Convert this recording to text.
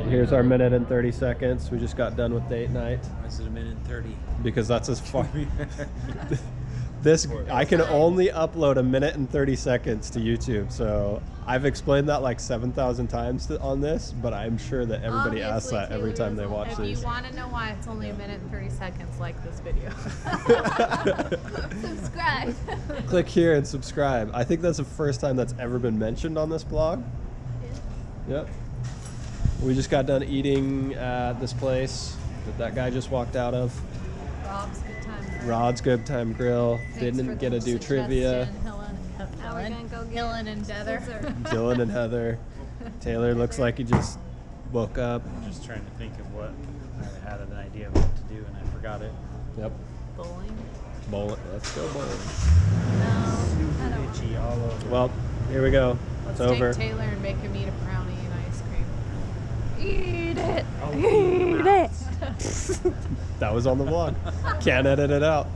Here's our minute and 30 seconds. We just got done with date night. Why is it a minute and 30? Because that's as far. I can only upload a minute and 30 seconds to YouTube. So I've explained that like 7,000 times on this, but I'm sure that everybody asks that every time they watch these. If you want to know why it's only a minute and 30 seconds, like this video. Subscribe. Click here and subscribe. I think that's the first time that's ever been mentioned on this blog. Yeah. Yep. We just got done eating at this place that guy just walked out of. Rob's Good Time Grill. Rod's Good Time Grill. Didn't get to do trivia. Dylan and Heather. Dylan and Heather. Taylor looks like he just woke up. I'm just trying to think of what I had an idea of what to do and I forgot it. Yep. Bowling. Bowling. Let's go bowling. No, I don't. Itchy all over. Well, here we go. Let's it's take over. Taylor and make him eat a brownie and ice cream. Eat it. Oh, Eat it. That was on the vlog. Can't edit it out.